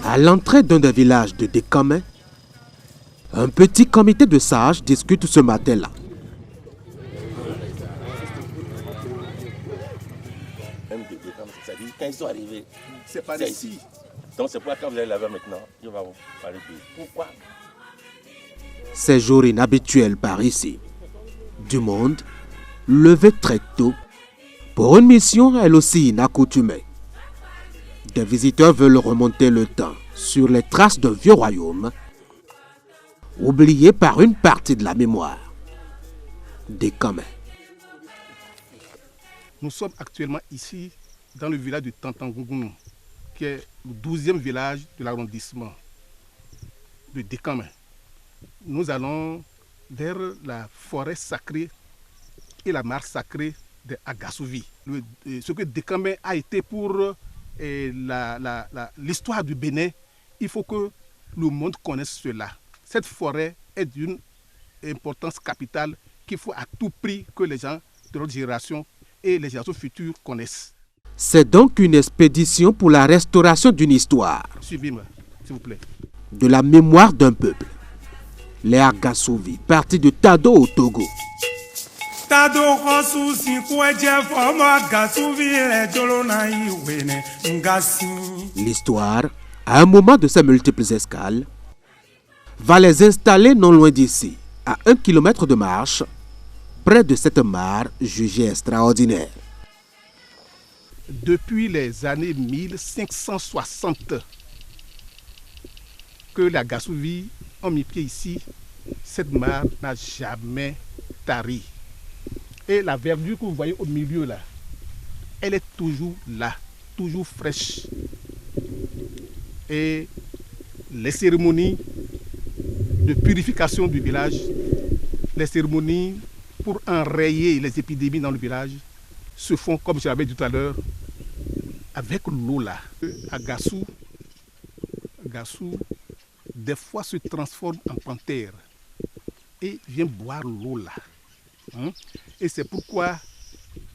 À l'entrée d'un des villages de Dekame, un petit comité de sages discute ce matin-là. Quand ils sont arrivés, c'est pas ici. Donc c'est pourquoi quand vous allez là-bas maintenant, je vais vous parler de pourquoi. Ces jours inhabituels par ici. Du monde, levé très tôt, pour une mission elle aussi inaccoutumée. Des visiteurs veulent remonter le temps sur les traces d'un vieux royaume, oublié par une partie de la mémoire. Dekame. Nous sommes actuellement ici dans le village de Tantangounou, qui est le 12e village de l'arrondissement de Dekame. Nous allons vers la forêt sacrée et la mare sacrée de Agasouvi. Ce que Dekame a été pour l'histoire du Bénin, il faut que le monde connaisse cela. Cette forêt est d'une importance capitale qu'il faut à tout prix que les gens de notre génération et les générations futures connaissent. C'est donc une expédition pour la restauration d'une histoire. Suivez-moi, s'il vous plaît. De la mémoire d'un peuple. Les Agasouvi, partis de Tado au Togo. L'histoire, à un moment de ses multiples escales, va les installer non loin d'ici, à 1 kilomètre de marche, près de cette mare jugée extraordinaire. Depuis les années 1560 que les Agasouvi ont mis pied ici, cette mare n'a jamais tari. Et la verdure que vous voyez au milieu là, elle est toujours là, toujours fraîche. Et les cérémonies de purification du village, les cérémonies pour enrayer les épidémies dans le village se font, comme je l'avais dit tout à l'heure, avec l'eau là. Agassou, des fois se transforme en panthère et vient boire l'eau là. Et c'est pourquoi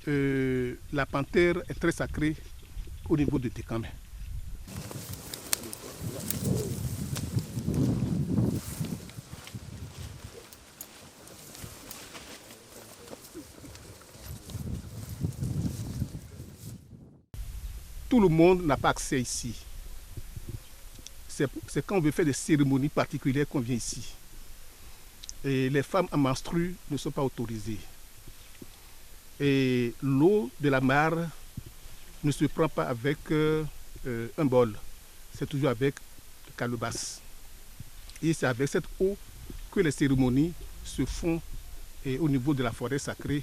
la panthère est très sacrée au niveau de Dekame. Tout le monde n'a pas accès ici. C'est quand on veut faire des cérémonies particulières qu'on vient ici. Et les femmes en menstrues ne sont pas autorisées. Et l'eau de la mare ne se prend pas avec un bol. C'est toujours avec une calebasse. Et c'est avec cette eau que les cérémonies se font au niveau de la forêt sacrée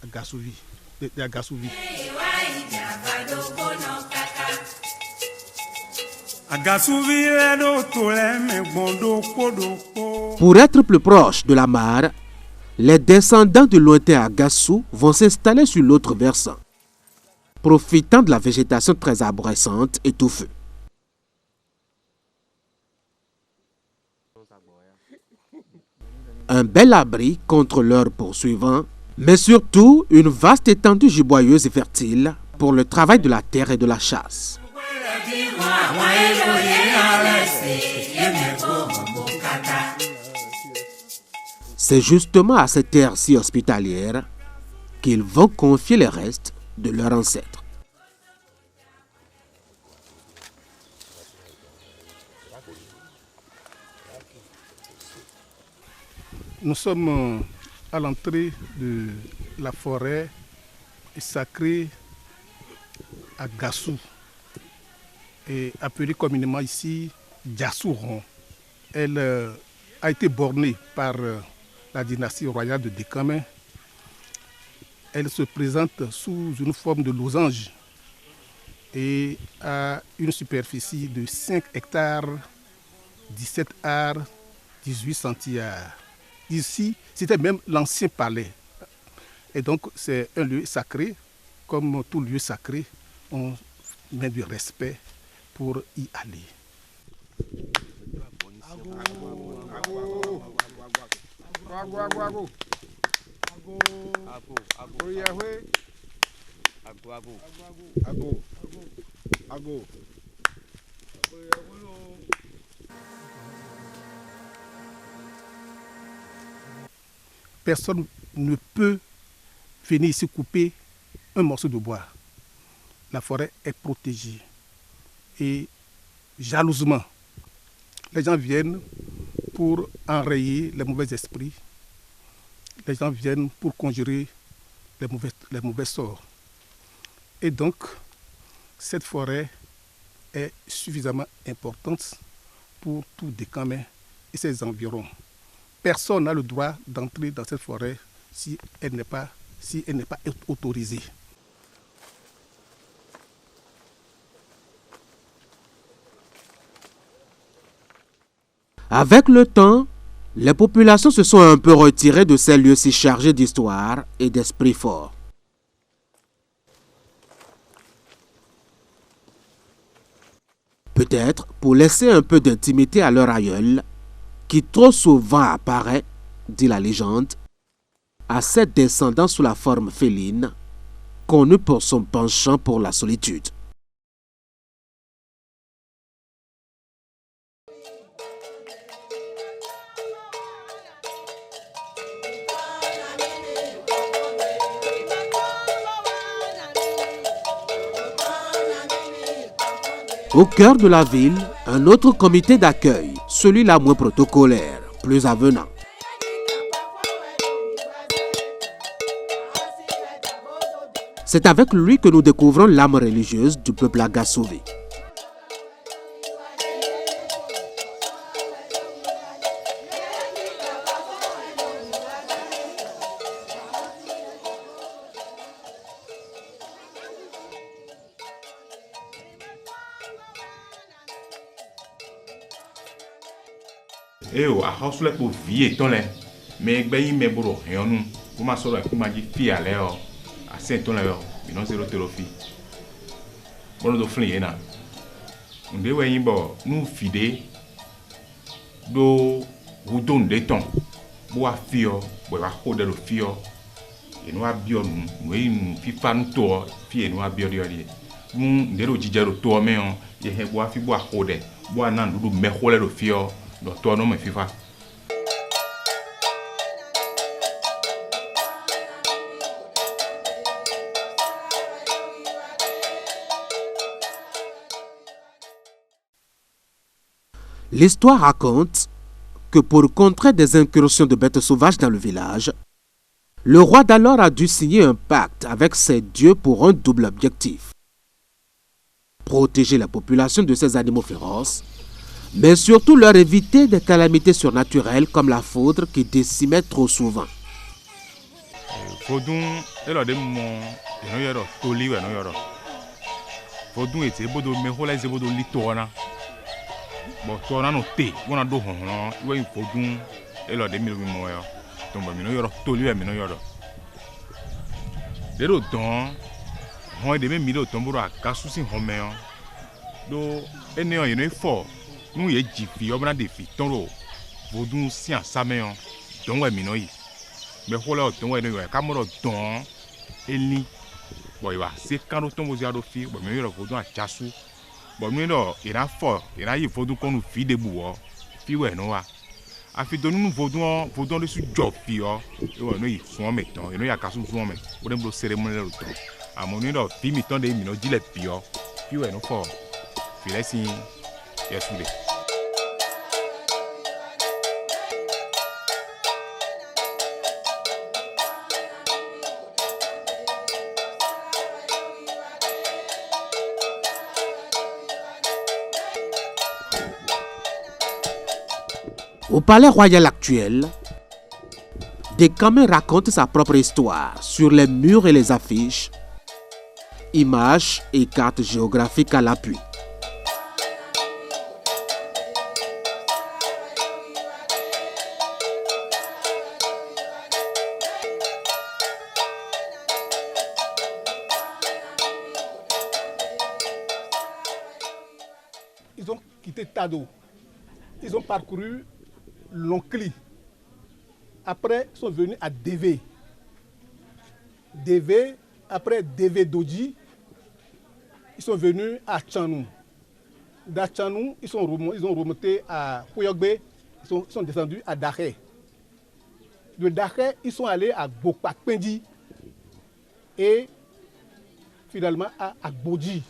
à Agasouvi. Pour être plus proche de la mare, les descendants du lointain Agassou vont s'installer sur l'autre versant, profitant de la végétation très arborescente et touffue. Un bel abri contre leurs poursuivants, mais surtout une vaste étendue giboyeuse et fertile pour le travail de la terre et de la chasse. C'est justement à cette terre si hospitalière qu'ils vont confier les restes de leurs ancêtres. Nous sommes à l'entrée de la forêt sacrée à Gassou, et appelée communément ici Diassouron. Elle a été bornée par la dynastie royale de Dekame. Elle se présente sous une forme de losange et a une superficie de 5 hectares, 17 arts, 18 centiares. Ici, c'était même l'ancien palais. Et donc, c'est un lieu sacré. Comme tout lieu sacré, on met du respect pour y aller. Personne ne peut venir ici couper un morceau de bois. La forêt est protégée. Et jalousement, les gens viennent pour enrayer les mauvais esprits. Les gens viennent pour conjurer les mauvais sorts. Et donc, cette forêt est suffisamment importante pour tout Dékamé et ses environs. Personne n'a le droit d'entrer dans cette forêt si elle n'est pas autorisée. Avec le temps, les populations se sont un peu retirées de ces lieux si chargés d'histoire et d'esprit fort. Peut-être pour laisser un peu d'intimité à leur aïeul, qui trop souvent apparaît, dit la légende, à ses descendants sous la forme féline, connu pour son penchant pour la solitude. Au cœur de la ville, un autre comité d'accueil, celui-là moins protocolaire, plus avenant. C'est avec lui que nous découvrons l'âme religieuse du peuple Agassové. Eo a hosle po vie tonle me gbe yi me boro yonu ko ma soro ku ma ji fi ale o a se tonle o mi no zero terofi bono do flin yena nde we yin bo nu fide do wudon de ton bo a fi o bo wa ho de do fi o enu a bi o nu e nu fi fa nu to fi enu a bi o de ori nde ro jijero to me o ye he bo a fi bo a ho de bo a nan du me ho le do fi o. L'histoire raconte que pour contrer des incursions de bêtes sauvages dans le village, le roi d'alors a dû signer un pacte avec ses dieux pour un double objectif. Protéger la population de ces animaux féroces, mais surtout leur éviter des calamités surnaturelles comme la foudre qui décimait trop souvent. Nous y jifi obna de fi tonro vodun si ansameon don we minoi me hola don we no kamoro don eli boy wa se kanu ton bo ziado fi bo me yoro vodun achasu bo me no ira fo ira yi vodun konu fi de buwo fi we no wa afi donu vodun de su job fi o e wo no yi fun me ton e no ya kasu fun me bo dem bro ceremony le tro amoni no fi mi ton de mi no jile fi o fi we no fo fi lesi. Au palais royal actuel, Dékamé raconte sa propre histoire sur les murs et les affiches, images et cartes géographiques à l'appui. Ils ont quitté Tado. Ils ont parcouru Lonkli. Après, ils sont venus à Dévé. Dévé, après Dévé Dodji, ils sont venus à Tchanou. D'Atchanou, ils ont remonté à Poyogbe, ils sont descendus à Dakhé. De Dakhé, ils sont allés à Bokpakpendi et finalement à Agbodji.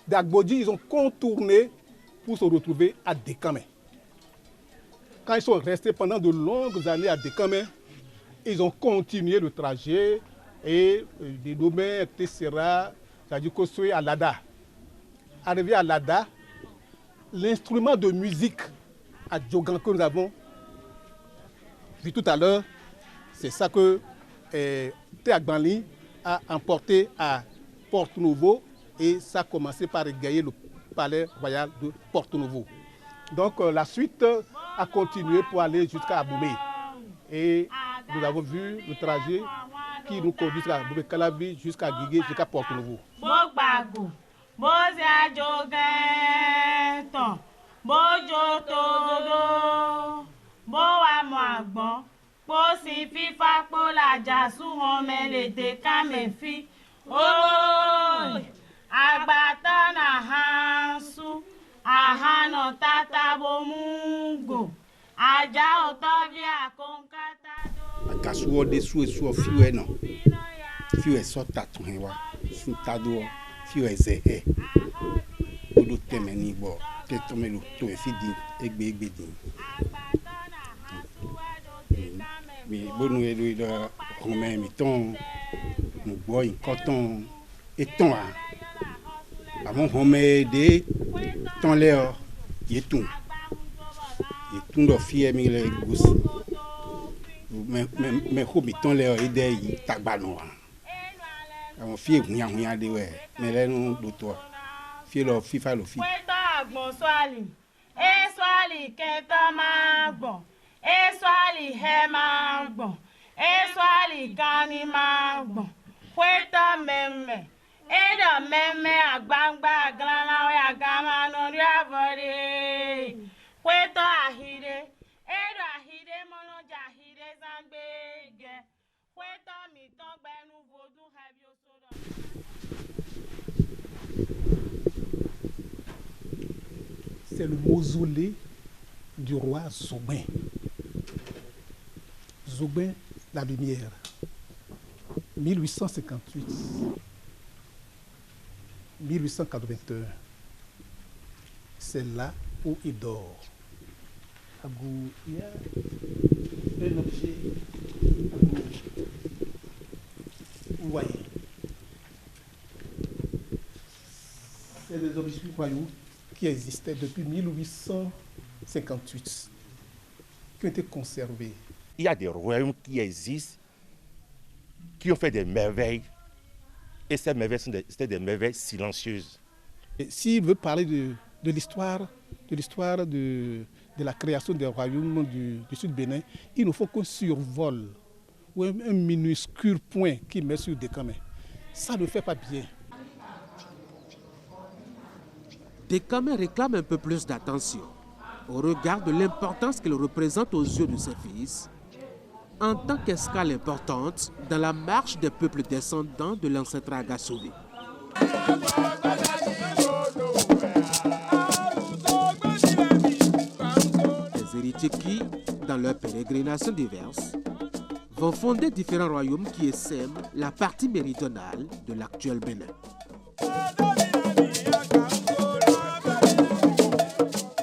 D'Agbodji, ils ont contourné pour se retrouver à Dekame. Quand ils sont restés pendant de longues années à Dekame, ils ont continué le trajet et dénommé Tessera, c'est-à-dire Kosoé à Lada. Arrivé à Lada, l'instrument de musique à Djogan que nous avons vu tout à l'heure, c'est ça que Théagbanli a emporté à Porto Novo et ça a commencé par égayer le palais royal de Porto Novo. Donc la suite a continué pour aller jusqu'à Aboubé. Et nous avons vu le trajet qui nous conduit à Aboubé Calabi jusqu'à Guigué, jusqu'à Porto Novo. Agasuo de suo fiwe no. Fiwe sota tuhewa. Sutado fiwe zehe. Odo temeni bo. Te tomelu to efidi egbe din. Mi bonu edo kome mi ton mo gbo nkoton eton a. Àwọn home de ton le o yetun. Yetun do fi emi le gosi. Mais hobi ton le o ide yi tagbanu a. Àwọn fi ehunya de we me le nu do to. Fi lo fifa lo fi. Agbon swali. E swali kento ma gbon. E swali he ma gbon. E swali kani ma gbon. Kweta meme. Edo meme agbangba aglana we agama no riavore. Kweto ahide. Edo ahide mono jahide zangbege. Kweto mi ton gbenu vodu hebio sodo. C'est le mausolée du roi Zoubin. Zoubin, la lumière. 1858. 1881, c'est là où il dort. Il y a un objet, vous voyez, c'est des objets royaux qui existaient depuis 1858, qui ont été conservés. Il y a des royaumes qui existent, qui ont fait des merveilles. Et ces merveilles, c'était des merveilles silencieuses. S'il veut parler de l'histoire de la création des royaumes du Sud Bénin, il ne faut qu'un survol ou un minuscule point qui met sur Dekame. Ça ne fait pas bien. Dekame réclame un peu plus d'attention au regard de l'importance qu'il représente aux yeux de ses fils en tant qu'escale importante dans la marche des peuples descendants de l'ancêtre Agasouvé. Des héritiers qui, dans leurs pérégrinations diverses, vont fonder différents royaumes qui essaiment la partie méridionale de l'actuel Bénin.